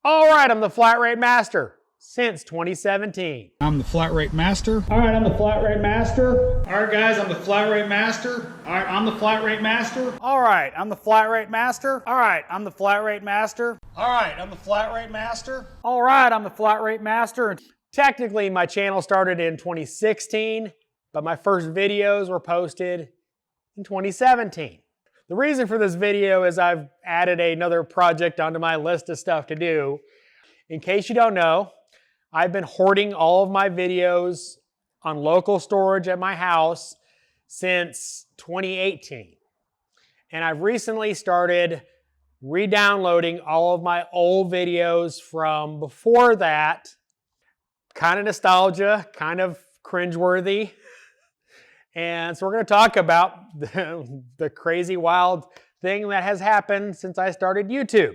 All right, I'm the flat rate master since 2017. I'm the flat rate master. All right, I'm the flat rate master. All right, guys, I'm the flat rate master. All right, I'm the flat rate master. All right, I'm the flat rate master. All right, I'm the flat rate master. All right, I'm the flat rate master. All right, I'm the flat rate master. Technically, my channel started in 2016, but my first videos were posted in 2017. The reason for this video is I've added another project onto my list of stuff to do. In case you don't know, I've been hoarding all of my videos on local storage at my house since 2018. And I've recently started re-downloading all of my old videos from before that. Kind of nostalgia, kind of cringeworthy. And so we're going to talk about the crazy, wild thing that has happened since I started YouTube.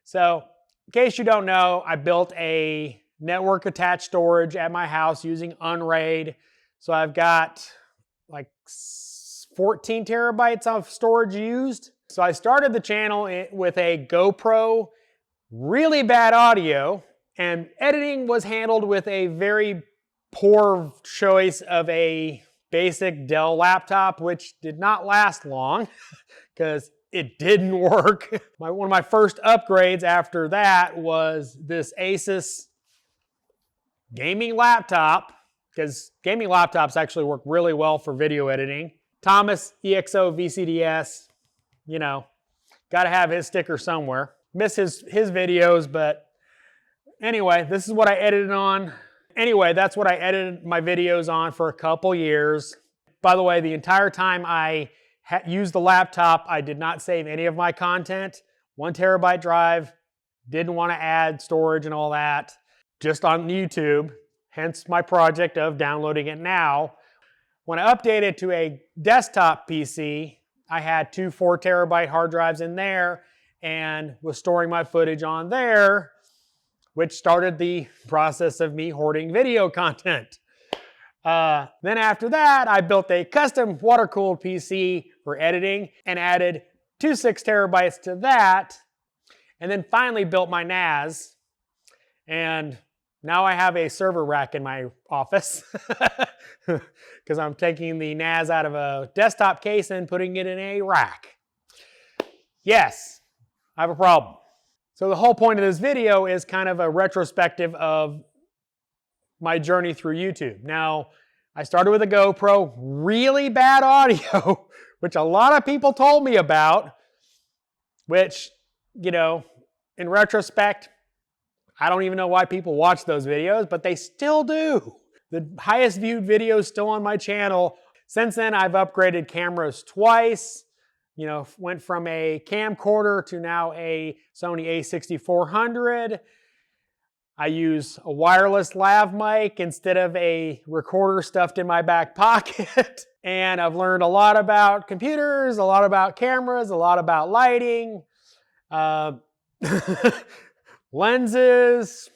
So, in case you don't know, I built a network attached storage at my house using Unraid. So I've got like 14 terabytes of storage used. So I started the channel with a GoPro, really bad audio, and editing was handled with a very poor choice of a basic Dell laptop, which did not last long because it didn't work. One of my first upgrades after that was this Asus gaming laptop, because gaming laptops actually work really well for video editing. Thomas EXO VCDS, you know, got to have his sticker somewhere. Miss his videos, but anyway, this is what I edited on. Anyway, that's what I edited my videos on for a couple years. By the way, the entire time I used the laptop, I did not save any of my content. 1 terabyte drive, didn't want to add storage and all that, just on YouTube, hence my project of downloading it now. When I updated to a desktop PC, I had 2 4 terabyte hard drives in there and was storing my footage on there, which started the process of me hoarding video content. Then after that, I built a custom water-cooled PC for editing and added 2 6 terabytes to that, and then finally built my NAS. And now I have a server rack in my office because I'm taking the NAS out of a desktop case and putting it in a rack. Yes, I have a problem. So the whole point of this video is kind of a retrospective of my journey through YouTube. Now, I started with a GoPro, really bad audio, which a lot of people told me about, which, you know, in retrospect, I don't even know why people watch those videos, but they still do. The highest viewed video is still on my channel. Since then, I've upgraded cameras twice. You know, went from a camcorder to now a Sony a6400. I use a wireless lav mic instead of a recorder stuffed in my back pocket. And I've learned a lot about computers, a lot about cameras, a lot about lighting, lenses,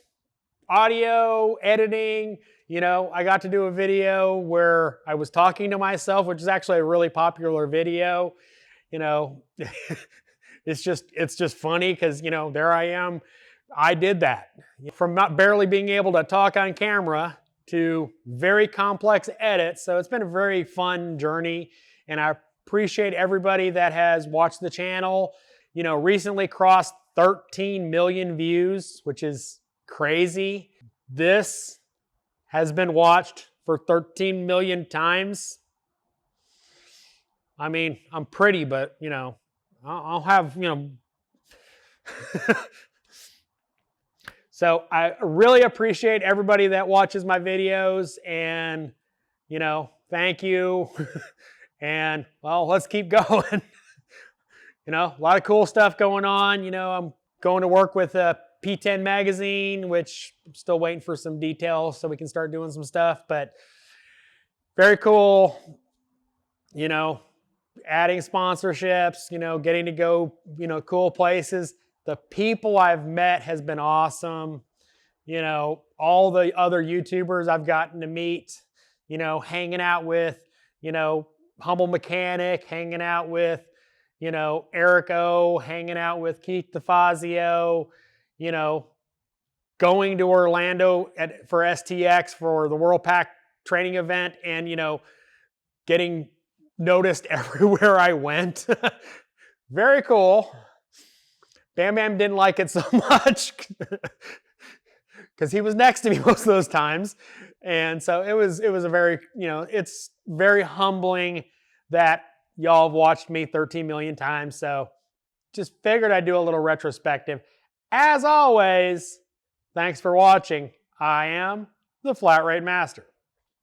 audio, editing. You know, I got to do a video where I was talking to myself, which is actually a really popular video. You know, it's just funny because, you know, there I am. I did that. From not barely being able to talk on camera to very complex edits. So it's been a very fun journey, and I appreciate everybody that has watched the channel. You know, recently crossed 13 million views, which is crazy. This has been watched for 13 million times. I mean, I'm pretty, but, you know, I'll have, you know. So I really appreciate everybody that watches my videos, and, you know, thank you. And, well, let's keep going. You know, a lot of cool stuff going on. You know, I'm going to work with P10 magazine, which I'm still waiting for some details so we can start doing some stuff, but very cool. You know, adding sponsorships, you know, getting to go, you know, cool places. The people I've met has been awesome. You know, all the other YouTubers I've gotten to meet, you know, hanging out with, you know, Humble Mechanic, hanging out with, you know, Eric O, hanging out with Keith DeFazio, you know, going to Orlando for STX for the World Pack training event and, you know, getting noticed everywhere I went. Very cool. Bam Bam didn't like it so much because he was next to me most of those times. And so it was a very, you know, it's very humbling that y'all have watched me 13 million times. So just figured I'd do a little retrospective. As always, thanks for watching. I am the Flat Rate Master.